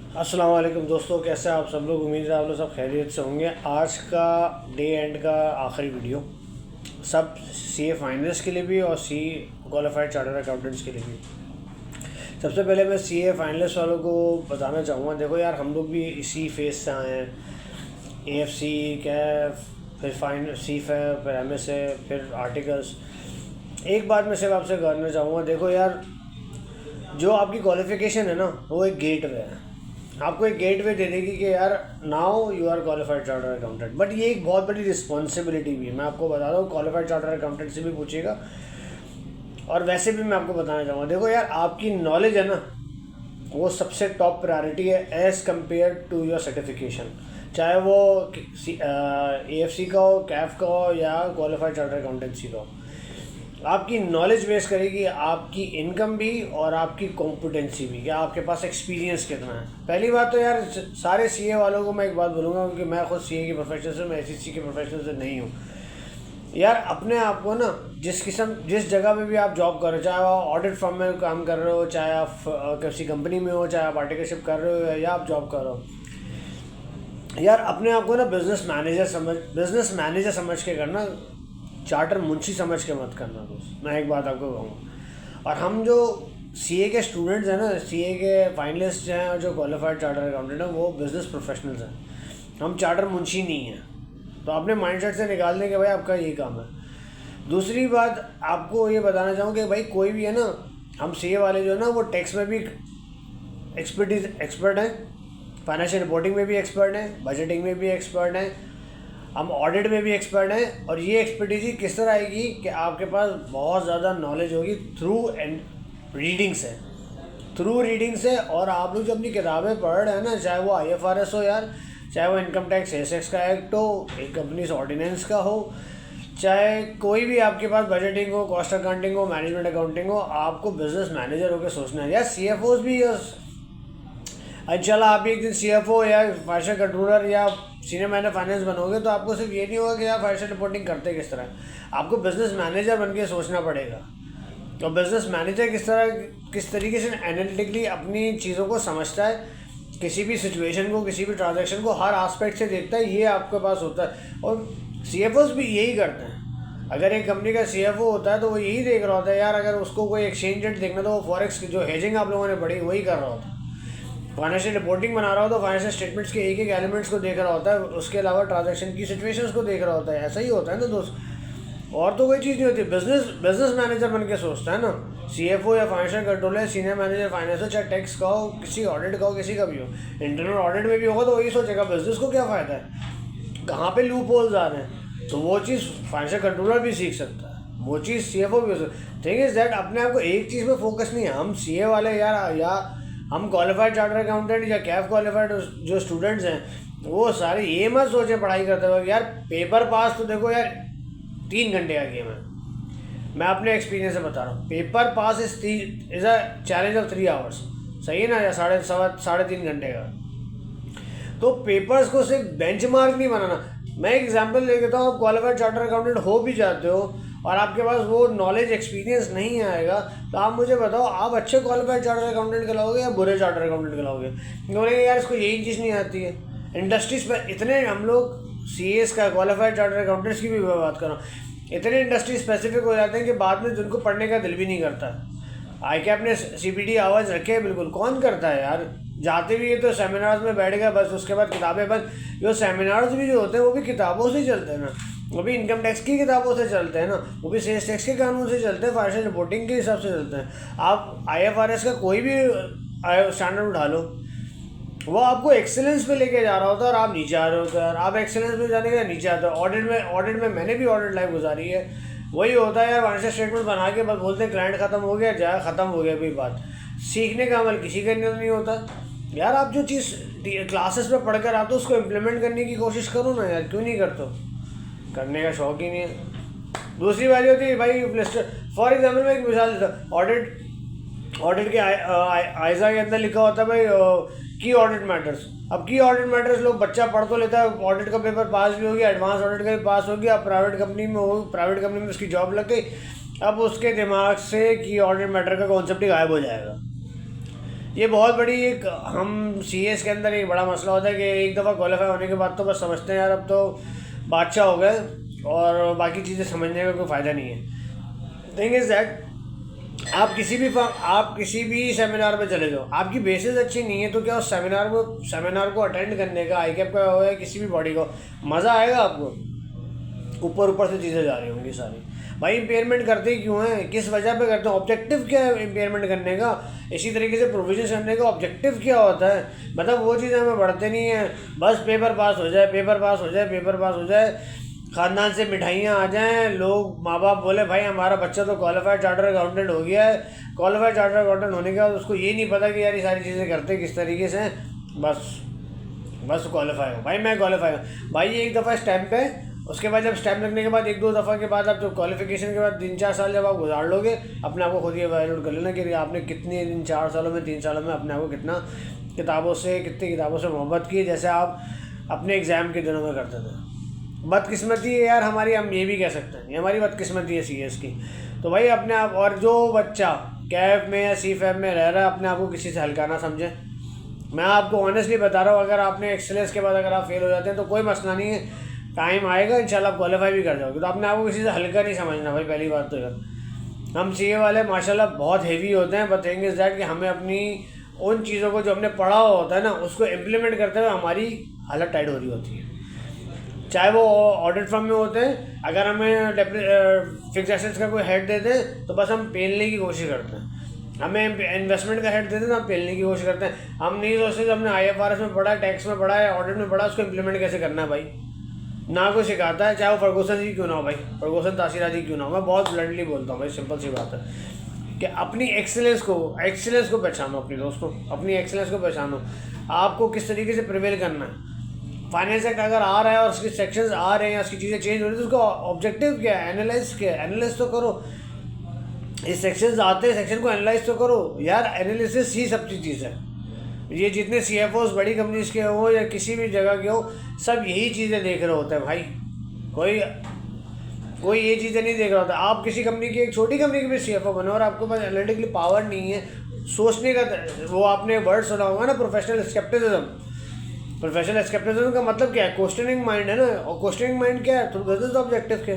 अस्सलाम वालेकुम दोस्तों, कैसे हैं आप सब लोग। उम्मीद है आप लोग सब खैरियत से होंगे। आज का डे एंड का आखिरी वीडियो सब सीए फाइनलिस्ट के लिए भी और सी क्वालिफाइड चार्टर्ड अकाउंटेंट्स के लिए भी। सबसे पहले मैं सीए फाइनलिस्ट वालों को बताना चाहूँगा, देखो यार हम लोग भी इसी फेज से आए हैं। एएफसी कैफ, फिर फाइन सी फैप, फिर एमएसए, फिर आर्टिकल्स। एक बात मैं सिर्फ आपसे करना चाहूँगा, देखो यार जो आपकी क्वालिफिकेशन है ना वो एक गेट वे है। आपको एक गेट वे दे देगी कि यार now you are qualified chartered accountant, but ये एक बहुत बड़ी रिस्पॉन्सिबिलिटी भी है। मैं आपको बता रहा हूँ, क्वालिफाइड चार्टर्ड अकाउंटेंट से भी पूछिएगा और वैसे भी मैं आपको बताना चाहूँगा, देखो यार आपकी नॉलेज है ना वो सबसे टॉप प्रायोरिटी है as compare to your certification. चाहे वो एएफसी का हो, कैफ का हो या क्वालिफाइड चार्टर्ड अकाउंटेंसी का हो। आपकी नॉलेज बेस करेगी आपकी इनकम भी और आपकी कॉम्पिटेंसी भी, कि आपके पास एक्सपीरियंस कितना है। पहली बात तो यार सारे सीए वालों को मैं एक बात बोलूँगा, क्योंकि मैं खुद सीए के प्रोफेशनल से, मैं एसईसी के प्रोफेशनल से नहीं हूँ। यार अपने आप को ना जिस जगह पे भी आप जॉब कर रहे हो, चाहे आप ऑडिट फर्म में काम कर रहे हो, चाहे आप किसी कंपनी में हो, चाहे आप आर्टिकलशिप कर रहे हो या आप जॉब कर रहे हो, यार अपने आप को ना बिजनेस मैनेजर समझ के करना, चार्टर मुंशी समझ के मत करना दोस्त। मैं एक बात आपको कहूँगा। और हम जो सीए के स्टूडेंट्स हैं ना, सीए के फाइनलिस्ट हैं और जो क्वालिफाइड चार्टर अकाउंटेंट हैं, वो बिजनेस प्रोफेशनल्स हैं। हम चार्टर मुंशी नहीं हैं। तो अपने माइंडसेट से निकाल दें कि भाई आपका ये काम है। दूसरी बात आपको ये बताना चाहूँ कि भाई कोई भी है ना, हम सीए वाले जो है ना वो टैक्स में भी एक्सपर्ट हैं, फाइनेंशियल रिपोर्टिंग में भी एक्सपर्ट हैं, बजटिंग में भी एक्सपर्ट हैं, हम ऑडिट में भी एक्सपर्ट हैं। और ये एक्सपर्टीज किस तरह आएगी कि आपके पास बहुत ज़्यादा नॉलेज होगी थ्रू एंड रीडिंग से। और आप लोग जो अपनी किताबें पढ़ रहे हैं ना, चाहे वो आईएफआरएस हो यार, चाहे वो इनकम टैक्स एसेक्स का एक्ट हो, एक कंपनीज ऑर्डिनेंस का हो, चाहे कोई भी आपके पास बजटिंग हो, कॉस्ट अकाउंटिंग हो, मैनेजमेंट अकाउंटिंग हो, आपको बिजनेस मैनेजर होकर सोचना है। यार सीएफओज भी इंशाल्लाह आप भी एक दिन सीएफओ या फाइनेंशियल कंट्रोलर या सीनियर मैनेजर फाइनेंस बनोगे, तो आपको सिर्फ ये नहीं होगा कि यार फाइनेंशियल रिपोर्टिंग करते किस तरह, आपको बिजनेस मैनेजर बन के सोचना पड़ेगा। तो बिजनेस मैनेजर किस तरीके से एनालिटिकली अपनी चीज़ों को समझता है, किसी भी सिचुएशन को, किसी भी ट्रांजैक्शन को हर एस्पेक्ट से देखता है, ये आपके पास होता है। और सीएफओज भी यही करते हैं। अगर एक कंपनी का सीएफओ होता है तो वो यही देख रहा होता है यार, अगर उसको कोई एक्सचेंज रेट देखना तो वो फॉरेक्स जो हेजिंग आप लोगों ने पढ़ी वही कर रहा होता है। फाइनेंशियल रिपोर्टिंग बना रहा हो तो फाइनेंशियल स्टेटमेंट्स के एक एक एलिमेंट्स को देख रहा होता है, उसके अलावा ट्रांजैक्शन की सिचुएशंस को देख रहा होता है। ऐसा ही होता है ना दोस्त, और तो कोई चीज़ नहीं होती। बिजनेस मैनेजर बन के सोचता है ना, सीएफओ या financial controller, senior manager finance हो, चाहे टैक्स का हो, किसी ऑडिट का हो, किसी का भी हो, इंटरनल ऑडिट में भी होगा तो वही सोचेगा बिजनेस को क्या फ़ायदा है, कहाँ पे लूप होल्स आ रहे हैं। तो वो चीज़ फाइनेंशियल कंट्रोलर भी सीख सकता है, वो चीज़ सीएफओ भी हो सकता है। थिंग इज़ दैट अपने आप को एक चीज़ में फोकस नहीं है। हम सीए वाले यार, या हम क्वालिफाइड चार्टर्ड अकाउंटेंट या कैफ क्वालिफाइड जो स्टूडेंट्स हैं, वो सारे ये मत सोचें पढ़ाई करते वक्त यार पेपर पास तो देखो यार 3 घंटे का गेम है। मैं अपने एक्सपीरियंस से बता रहा हूँ, paper pass is a challenge of 3 hours, सही है ना, या साढ़े 3 घंटे का। तो पेपर्स को सिर्फ बेंचमार्क नहीं बनाना। मैं एक एग्जांपल ले लेता हूँ, आप क्वालिफाइड चार्टर्ड अकाउंटेंट हो भी जाते हो और आपके पास वो नॉलेज एक्सपीरियंस नहीं आएगा, तो आप मुझे बताओ आप अच्छे क्वालिफाइड चार्टर्ड अकाउंटेंट कहलाओगे या बुरे चार्टर्ड अकाउंटेंट कहलाओगे। बोलेंगे यार इसको यही चीज़ नहीं आती है। इंडस्ट्रीज पर इतने हम लोग सीएस का, क्वालिफाइड चार्टर्ड अकाउंटेंट्स की भी बात कर रहा हूँ, इतने इंडस्ट्री स्पेसिफिक हो जाते हैं कि बाद में जिनको पढ़ने का दिल भी नहीं करता। आई कैप ने सीपीडी आवाज़ रखे है, बिल्कुल कौन करता है यार। जाते भी ये तो सेमिनार्स में बैठ गया बस, उसके बाद किताबें बंद। जो सेमिनार्स भी जो होते हैं वो भी किताबों से चलते हैं ना, वो भी इनकम टैक्स की किताबों से चलते हैं ना, वो भी सेल्स टैक्स के कानून से चलते हैं, फाइनेंशियल रिपोर्टिंग के हिसाब से चलते हैं। आप आईएफआरएस का कोई भी स्टैंडर्ड उठा लो, वो आपको एक्सेलेंस पे लेके जा रहा होता है और आप नीचे आ रहे होते हैं। यार आप एक्सेलेंस में जाने के नीचे आते हो। ऑडिट में मैंने भी ऑडिट लाइफ गुजारी है। वही होता है यार, फाइनेंशियल स्टेटमेंट बना के बस बोलते हैं क्लाइंट खत्म हो गया, जाए ख़त्म हो गया कोई बात। सीखने का अमल किसी के अंदर नहीं होता। यार आप जो चीज़ क्लासेस में पढ़कर आते हो उसको इम्प्लीमेंट करने की कोशिश करो ना यार, क्यों नहीं करते हो? करने का शौक ही नहीं है। दूसरी बात होती है भाई, फॉर एग्जाम्पल मैं एक मिसाल देता, ऑडिट के आइजा के अंदर लिखा होता है भाई की ऑडिट मैटर्स। अब की ऑडिट मैटर्स लोग बच्चा पढ़ तो लेता है, ऑडिट का पेपर पास भी हो गया, एडवांस ऑडिट का भी पास हो गया, प्राइवेट कंपनी में उसकी जॉब लग गई। अब उसके दिमाग से की ऑडिट मैटर का कॉन्सेप्ट ही गायब हो जाएगा। ये बहुत बड़ी एक हम सीएस के अंदर एक बड़ा मसला होता है कि एक दफ़ा क्वालिफाई होने के बाद तो बस समझते हैं यार अब तो बादशाह हो गए और बाकी चीज़ें समझने का कोई फ़ायदा नहीं है। थिंग इज़ दैट आप किसी भी सेमिनार में चले जाओ, आपकी बेसिस अच्छी नहीं है तो क्या उस सेमिनार को अटेंड करने का आईकैप का हो या किसी भी बॉडी को मज़ा आएगा आपको? ऊपर से चीज़ें जा रही होंगी सारी। भाई इम्पेयरमेंट करते ही क्यों हैं, किस वजह पे करते हैं, ऑब्जेक्टिव क्या है इम्पेयरमेंट करने का? इसी तरीके से प्रोविजन करने का ऑब्जेक्टिव क्या होता है? मतलब वो चीज़ें हमें बढ़ते नहीं हैं, बस पेपर पास हो जाए, पेपर पास हो जाए, पेपर पास हो जाए, ख़ानदान से मिठाइयाँ आ जाएँ, लोग माँ बाप बोले भाई हमारा बच्चा तो क्वालिफाइड चार्टर अकाउंटेंट हो गया है। क्वालिफाइड चार्टर अकाउंटेंट होने के बाद उसको ये नहीं पता कि यार ये सारी चीज़ें करते किस तरीके से, बस क्वालिफाई हो भाई, मैं क्वालिफाई हूँ भाई। ये एक दफ़ा स्टैम्प है, उसके बाद जब स्टैम्प लगने के बाद एक दो दफ़ा के बाद आप जब क्वालिफिकेशन के बाद 3-4 साल जब आप गुजार लोगे, अपने आप को खुद ही एवेल्यूएट कर लेना कि आपने कितने इन 4 सालों में 3 सालों में अपने आप को कितनी किताबों से मोहब्बत की, जैसे आप अपने एग्ज़ाम के दिनों में करते थे। बदकिस्मती है यार हमारी, हम ये भी कह सकते हैं, ये हमारी बदकिस्मती है सीएस की। तो भाई अपने आप, और जो बच्चा कैफ में या सीफैप में रह रहा है अपने आप को किसी से हल्का ना समझे। मैं आपको ऑनेस्टली बता रहा हूँ, अगर आपने एक्सेलेंस के बाद अगर आप फेल हो जाते हैं तो कोई मसला नहीं है, टाइम आएगा इंशाल्लाह आप क्वालिफाई भी कर जाओगे। तो अपने आप को किसी से हल्का नहीं समझना भाई। पहली बात तो यार हम सीए वाले माशाल्लाह बहुत हेवी होते हैं, बट थिंग इज़ दैट कि हमें अपनी उन चीज़ों को जो हमने पढ़ा होता है ना उसको इम्प्लीमेंट करते हुए हमारी हालत टाइट हो रही होती है। चाहे वो ऑडिट फर्म में होते हैं, अगर हमें फिक्स एसेट्स का कोई हेड देते हैं तो बस हम पेलने की कोशिश करते हैं, हमें इन्वेस्टमेंट का हेड देते हैं तो हम पेलने की कोशिश करते हैं। हम नहीं सोचते कि हमने IFRS में पढ़ा है, टैक्स में पढ़ा है, ऑडिट में पढ़ा है, उसको इम्प्लीमेंट कैसे करना है भाई। ना कोई सिखाता है, चाहे वो फर्गूसन जी क्यों ना हो भाई, फर्गूसन तासीरा जी क्यों ना हो। मैं बहुत ब्लंटली बोलता हूँ भाई, सिंपल सी बात है कि अपनी एक्सेलेंस को पहचानो अपने दोस्तों, अपनी एक्सेलेंस को पहचानो। आपको किस तरीके से प्रिवेल करना है। फाइनेंस एक्ट अगर आ रहा है और उसके सेक्शंस आ रहे हैं, उसकी चीज़ें चेंज हो रही है तो उसका ऑब्जेक्टिव क्या है, एनालाइज तो करो। इस सेक्शंस आते हैं, सेक्शन को एनालाइज तो करो यार। एनालिसिस ही सब चीज़ है। ये जितने CFOs बड़ी कंपनीज के हो या किसी भी जगह के हो, सब यही चीज़ें देख रहे होते हैं भाई। कोई ये चीज़ें नहीं देख रहा होता। आप किसी कंपनी की, एक छोटी कंपनी की भी CFO बनो और आपको पास एनालिटिकली पावर नहीं है, सोचने का, वो आपने वर्ड सुना होगा ना, प्रोफेशनल स्केप्टिसिज्म का मतलब क्या है? क्वेश्चनिंग माइंड है ना, और क्वेश्चनिंग माइंड क्या है? तो बिजनेस ऑब्जेक्टिव के।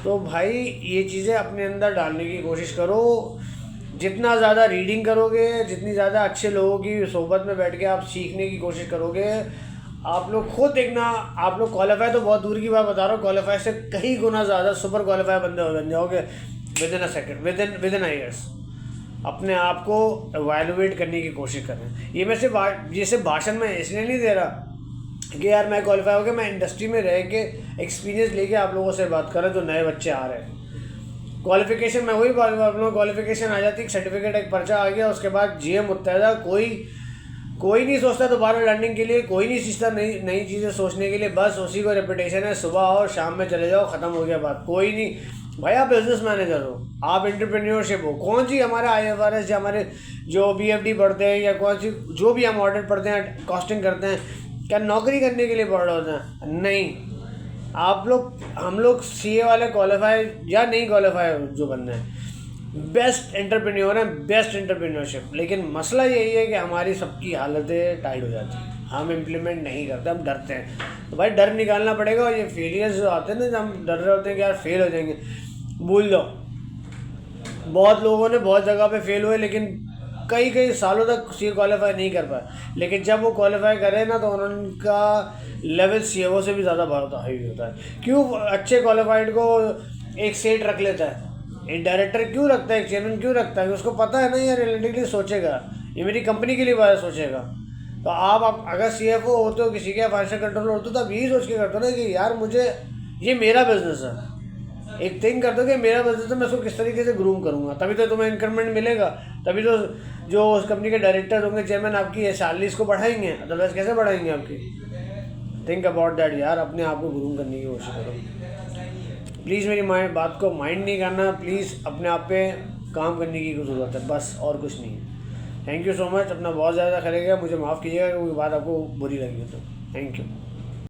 तो भाई ये चीज़ें अपने अंदर डालने की कोशिश करो। जितना ज़्यादा रीडिंग करोगे, जितनी ज़्यादा अच्छे लोगों की सोबत में बैठ के आप सीखने की कोशिश करोगे, आप लोग खुद देखना, आप लोग क्वालिफाई तो बहुत दूर की बात बता रहा हूँ, क्वालिफाई से कई गुना ज़्यादा सुपर क्वालिफाई बंदे हो बन जाओगे विद इन ईयर्स। अपने आप को एवेलुएट करने की कोशिश करें। ये मैं सिर्फ भाषण में इसलिए नहीं दे रहा कि यार मैं क्वालिफाई हो गया, मैं इंडस्ट्री में रह के एक्सपीरियंस लेके आप लोगों से बात कर रहा हूँ जो नए बच्चे आ रहे हैं। क्वालिफिकेशन में वही बात, क्वालिफिकेशन आ जाती है, सर्टिफिकेट एक पर्चा आ गया, उसके बाद GM मुत्तैदा, कोई नहीं सोचता दोबारा लर्निंग के लिए, कोई नहीं सीखता नई चीज़ें सोचने के लिए, बस उसी को रेपुटेशन है, सुबह आओ शाम में चले जाओ, ख़त्म हो गया बात। कोई नहीं भाई, आप बिजनेस मैनेजर हो, आप एंटरप्रेन्योरशिप हो, कौन सी हमारे IFRS या हमारे जो BFD पढ़ते हैं या कौन सी जो भी हम ऑडिट पढ़ते हैं, कॉस्टिंग करते हैं, क्या नौकरी करने के लिए पढ़ रहे होते हैं? नहीं। हम लोग CA वाले क्वालिफाई या नहीं क्वालिफाई जो बंदे हैं, बेस्ट एंटरप्रेन्योर हैं, बेस्ट एंटरप्रेन्योरशिप। लेकिन मसला यही है कि हमारी सबकी हालतें टाइट हो जाती हैं, हम इम्प्लीमेंट नहीं करते, हम डरते हैं। तो भाई डर निकालना पड़ेगा। और ये फेलियर्स जो आते हैं ना, जब हम डर रहे होते हैं कि यार फेल हो जाएंगे, भूल जाओ। बहुत लोगों ने बहुत जगह पे फेल हुए, लेकिन कई सालों तक CA क्वालिफाई नहीं कर पाए। लेकिन जब वो क्वालिफाई करे ना तो उनका लेवल CFO से भी ज़्यादा बहुत हाई होता है। क्यों अच्छे क्वालिफाइड को एक सेट रख लेता है, एक डायरेक्टर क्यों रखता है, एक चेयरमैन क्यों रखता है? उसको पता है ना यार एनालिटिकली सोचेगा, ये मेरी कंपनी के लिए बात सोचेगा। तो आप अगर CFO होते हो, किसी के फाइनेंशियल कंट्रोलर होते हो, तो आप यही सोच के करते हो ना कि यार मुझे, ये मेरा बिजनेस है। एक थिंक कर दो कि मेरा बिजनेस है, मैं उसको किस तरीके से ग्रूम करूँगा, तभी तो तुम्हें इंक्रीमेंट मिलेगा, तभी तो जो उस कंपनी के डायरेक्टर होंगे, चेयरमैन, आपकी सैलरी को बढ़ाएंगे, अदरवाइज कैसे बढ़ाएंगे आपकी? थिंक अबाउट दैट यार, अपने आप को ग्रूम करने की कोशिश करो। प्लीज़ मेरी बात को माइंड नहीं करना, प्लीज़ अपने आप पे काम करने की ज़रूरत है, बस, और कुछ नहीं है। Thank you so much. अपना बहुत ज़्यादा ख्याल रखिएगा, मुझे माफ़ कीजिएगा कोई बात आपको बुरी लगी हो तो। Thank you.